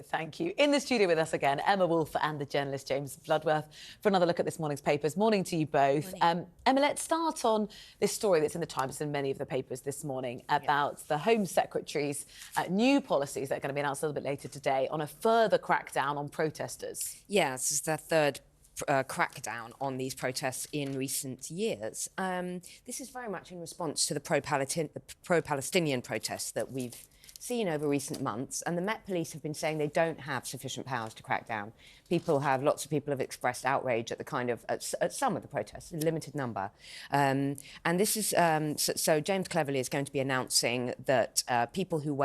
Thank you. In the studio with us again, Emma Wolfe and the journalist James Bloodworth for another look at this morning's papers. Morning to you both. Emma, let's start on this story that's in the Times and many of the papers this morning about the Home Secretary's new policies that are going to be announced a little bit later today on a further crackdown on protesters. Yeah, this is the third crackdown on these protests in recent years. This is very much in response to the pro-Palestinian protests that we've seen over recent months, and the Met Police have been saying they don't have sufficient powers to crack down. Lots of people have expressed outrage at the at some of the protests, a limited number. And this is, so James Cleverly is going to be announcing that people who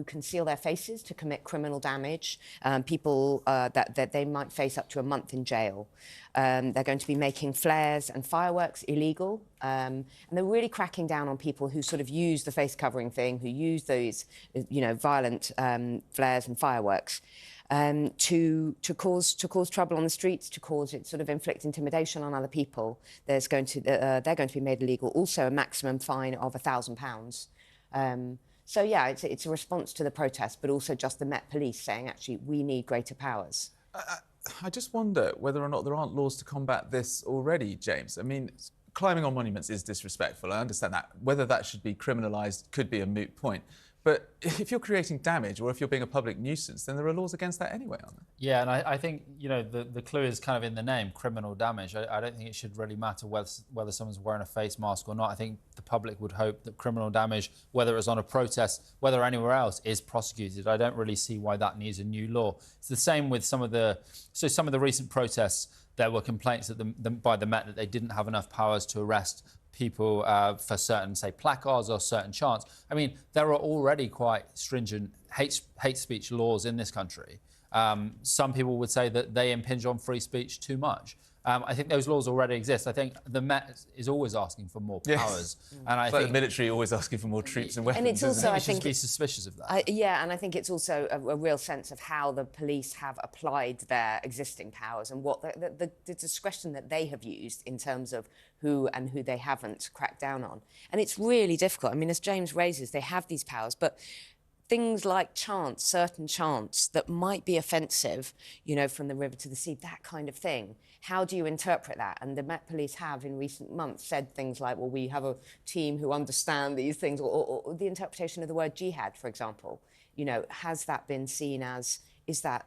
conceal their faces to commit criminal damage, that they might face up to a month in jail. They're going to be making flares and fireworks illegal. And they're really cracking down on people who sort of use the face covering thing, who use those, violent flares and fireworks to cause trouble on the streets, to inflict intimidation on other people. They're going to be made illegal. Also, a maximum fine of £1,000. So yeah, it's a response to the protest, but also just the Met Police saying, actually, we need greater powers. I just wonder whether or not there aren't laws to combat this already, James. I mean, climbing on monuments is disrespectful. I understand that. Whether that should be criminalised could be a moot point. But if you're creating damage or if you're being a public nuisance, then there are laws against that anyway, aren't there? Yeah, and I think, the clue is kind of in the name, criminal damage. I don't think it should really matter whether someone's wearing a face mask or not. I think the public would hope that criminal damage, whether it's on a protest, whether anywhere else, is prosecuted. I don't really see why that needs a new law. It's the same with some of the recent protests. There were complaints by the Met that they didn't have enough powers to arrest people for certain, say, placards or certain chants. I mean, there are already quite stringent hate speech laws in this country. Some people would say that they impinge on free speech too much. I think those laws already exist. I think the Met is always asking for more powers. Yes. And I think the military always asking for more troops and weapons. And it's also, I think, be suspicious of that. Yeah, and I think it's also a real sense of how the police have applied their existing powers and what the discretion that they have used in terms of who they haven't cracked down on. And it's really difficult. I mean, as James raises, they have these powers, but things like chants, certain chants that might be offensive, from the river to the sea, that kind of thing. How do you interpret that? And the Met Police have, in recent months, said things like, well, we have a team who understand these things, or the interpretation of the word jihad, for example. Has that been seen as, is that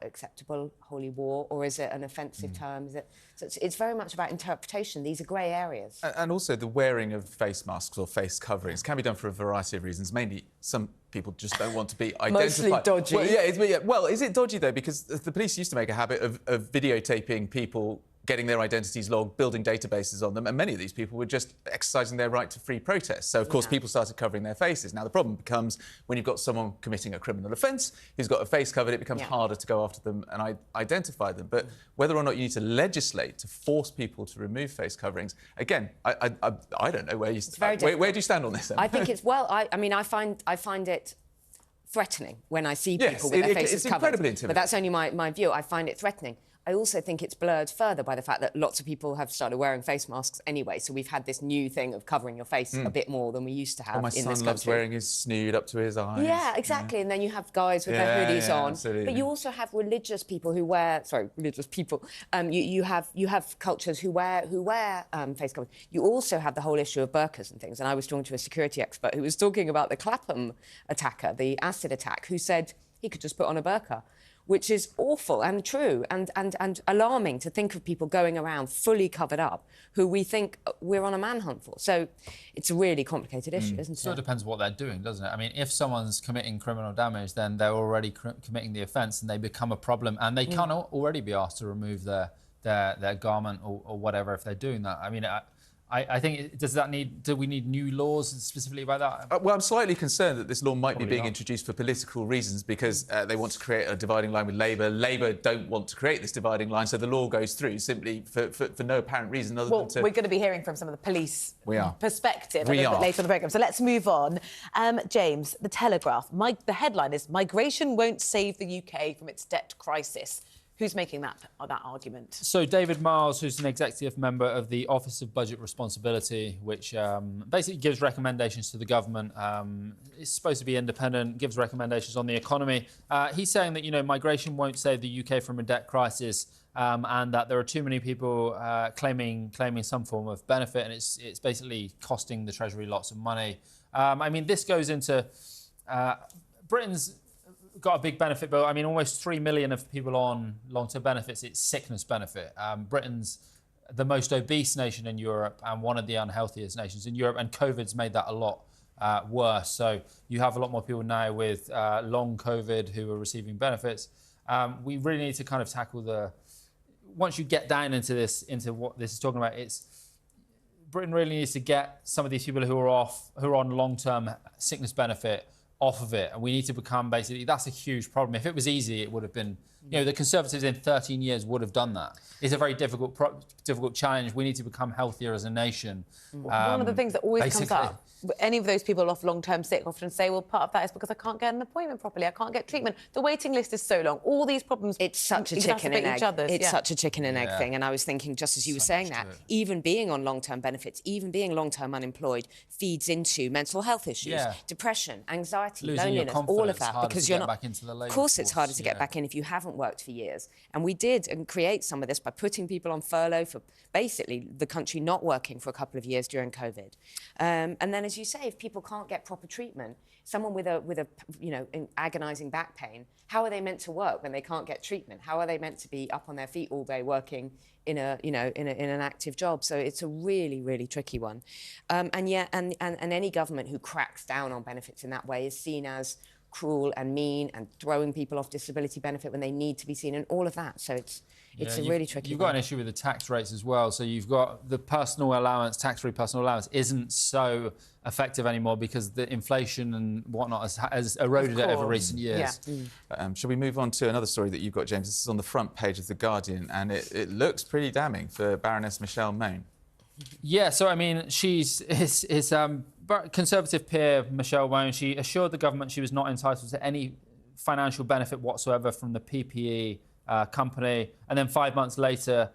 acceptable, holy war, or is it an offensive term? So it's very much about interpretation. These are grey areas. And also the wearing of face masks or face coverings can be done for a variety of reasons. Mainly, some people just don't want to be identified. Mostly dodgy. Well, is it dodgy, though? Because the police used to make a habit of videotaping people getting their identities logged, building databases on them, and many of these people were just exercising their right to free protest. So, of course, people started covering their faces. Now, the problem becomes when you've got someone committing a criminal offence who's got a face covered, it becomes harder to go after them and identify them. But whether or not you need to legislate to force people to remove face coverings, again, I don't know where you stand. Where do you stand on this? I think it's, I find it threatening when I see people with their faces it's covered. Incredibly intimidating. But that's only my view. I find it threatening. I also think it's blurred further by the fact that lots of people have started wearing face masks anyway, so we've had this new thing of covering your face a bit more than we used to have in this country. My son loves wearing his snood up to his eyes. Yeah, exactly. And then you have guys with their hoodies on. Absolutely. But you also have religious people who wear... Sorry, religious people. You have cultures who wear face coverings. You also have the whole issue of burqas and things. And I was talking to a security expert who was talking about the Clapham attacker, the acid attack, who said he could just put on a burqa, which is awful and true and alarming to think of people going around fully covered up who we think we're on a manhunt for. So it's a really complicated issue, isn't it? So it depends what they're doing, doesn't it? I mean, if someone's committing criminal damage, then they're already committing the offence and they become a problem, and they can already be asked to remove their garment or whatever if they're doing that. I mean, I think, do we need new laws specifically about that? Well, I'm slightly concerned that this law might be being introduced for political reasons because they want to create a dividing line with Labour. Labour don't want to create this dividing line, so the law goes through simply for no apparent reason other than to... We're going to be hearing from some of the police perspective a little bit later on the programme, so let's move on. James, The Telegraph, the headline is, Migration won't save the UK from its debt crisis. Who's making that argument? So David Miles, who's an executive member of the Office of Budget Responsibility, which basically gives recommendations to the government. It's supposed to be independent, gives recommendations on the economy. He's saying that, you know, migration won't save the UK from a debt crisis, and that there are too many people claiming some form of benefit, and it's basically costing the Treasury lots of money. I mean, this goes into Britain's got a big benefit bill. I mean, almost 3 million of people on long-term benefits. It's sickness benefit. Britain's the most obese nation in Europe and one of the unhealthiest nations in Europe, and COVID's made that a lot worse. So you have a lot more people now with long COVID who are receiving benefits. We really need to kind of tackle once you get down into what this is talking about, Britain really needs to get some of these people who are on long-term sickness benefit off of it, and we need to become basically, that's a huge problem. If it was easy, it would have been, you know, the Conservatives in 13 years would have done that. It's a very difficult challenge. We need to become healthier as a nation. One of the things that always comes up, any of those people off long-term sick often say, well, part of that is because I can't get an appointment properly, I can't get treatment. The waiting list is so long. All these problems. It's such a chicken and egg. It's such a chicken and egg thing. And I was thinking, just as you were saying that, even being on long-term benefits, even being long-term unemployed, feeds into mental health issues, depression, anxiety, loneliness, all of that, because you're not. Of course, it's harder to get back in if you haven't worked for years. And we did create some of this by putting people on furlough for basically the country not working for a couple of years during COVID. And then, as you say, if people can't get proper treatment, someone with a you know, agonising back pain, how are they meant to work when they can't get treatment? How are they meant to be up on their feet all day working in an active job? So it's a really, really tricky one. And any government who cracks down on benefits in that way is seen as cruel and mean and throwing people off disability benefit when they need to be seen, and all of that. So it's a really tricky one. You've got an issue with the tax rates as well. So you've got the personal allowance, tax-free personal allowance isn't so effective anymore because the inflation and whatnot has eroded it over recent years. Shall we move on to another story that you've got, James? This is on the front page of The Guardian, and it looks pretty damning for Baroness Michelle Mone. Yeah, so I mean, his Conservative peer, Michelle Mone, she assured the government she was not entitled to any financial benefit whatsoever from the PPE company. And then 5 months later,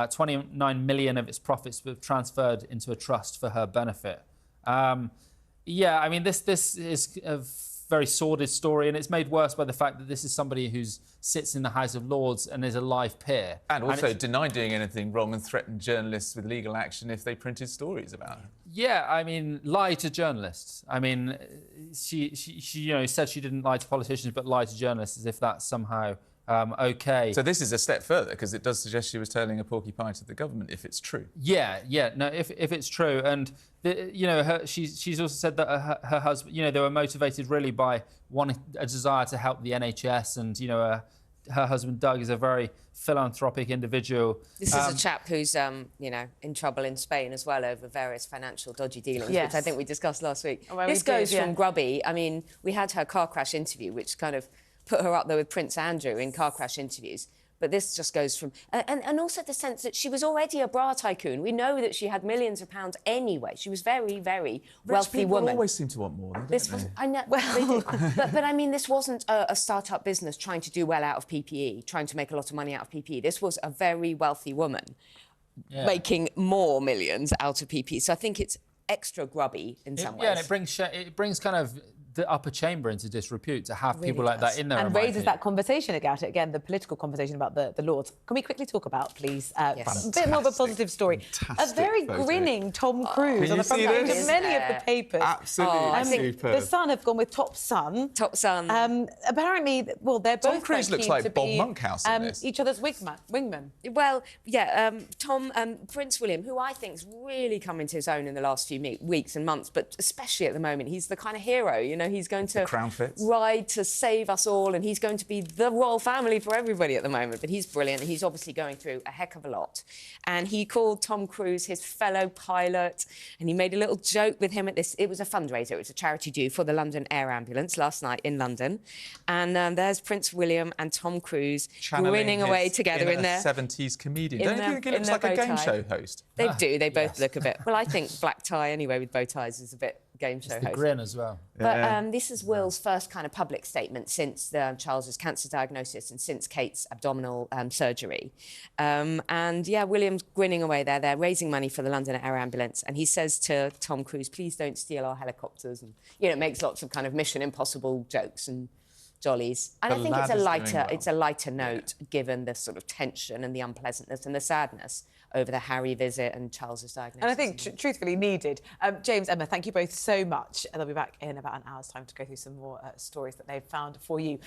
29 million of its profits were transferred into a trust for her benefit. Yeah, I mean, this is a very sordid story, and it's made worse by the fact that this is somebody who sits in the House of Lords and is a live peer. And also denied doing anything wrong and threatened journalists with legal action if they printed stories about her. Yeah, I mean, lie to journalists. I mean, she you know, said she didn't lie to politicians, but lie to journalists as if that's somehow OK. So this is a step further, because it does suggest she was telling a porcupine to the government, if it's true. Yeah, no, if it's true. And, you know, she's also said that her husband, you know, they were motivated really by a desire to help the NHS, and, you know, her husband, Doug, is a very philanthropic individual. This is a chap who's, you know, in trouble in Spain as well over various financial dodgy dealings, which I think we discussed last week. This goes from grubby. I mean, we had her car crash interview, which kind of put her up there with Prince Andrew in car crash interviews. But this just goes from... And also the sense that she was already a bra tycoon. We know that she had millions of pounds anyway. She was very, very wealthy woman. People always seem to want more, don't they? I know, well, but I mean, this wasn't a start-up business trying to do well out of PPE, trying to make a lot of money out of PPE. This was a very wealthy woman making more millions out of PPE. So I think it's extra grubby in some ways. Yeah, and it brings kind of the upper chamber into disrepute to have people like that in there. And raises that conversation about it, again, the political conversation about the Lords. Can we quickly talk about, please, a bit more of a positive story? A very grinning Tom Cruise on the front page of many of the papers. Absolutely superb. The Sun have gone with Top Son. Top Son. Apparently, well, they're both Tom Cruise looks like Bob Monkhouse in this. Each other's wingman. Well, yeah, Prince William, who I think's really come into his own in the last few weeks and months, but especially at the moment, he's the kind of hero, you know, he's going to ride to save us all, and he's going to be the royal family for everybody at the moment. But he's brilliant. He's obviously going through a heck of a lot. And he called Tom Cruise his fellow pilot, and he made a little joke with him at this. It was a fundraiser. It was a charity do for the London Air Ambulance last night in London. And there's Prince William and Tom Cruise grinning away together in their 70s comedian. Don't you think he looks like a game show host? They do. They both look a bit... Well, I think black tie anyway with bow ties is a bit game show The host. grin as well. But this is Will's first kind of public statement since Charles's cancer diagnosis and since Kate's abdominal surgery. And yeah, William's grinning away there. They're raising money for the London Air Ambulance. And he says to Tom Cruise, please don't steal our helicopters. And, you know, makes lots of kind of Mission Impossible jokes and jollies. And I think it's a lighter note, given the sort of tension and the unpleasantness and the sadness over the Harry visit and Charles's diagnosis. And I think, truthfully, needed. James, Emma, thank you both so much. And they'll be back in about an hour's time to go through some more stories that they've found for you.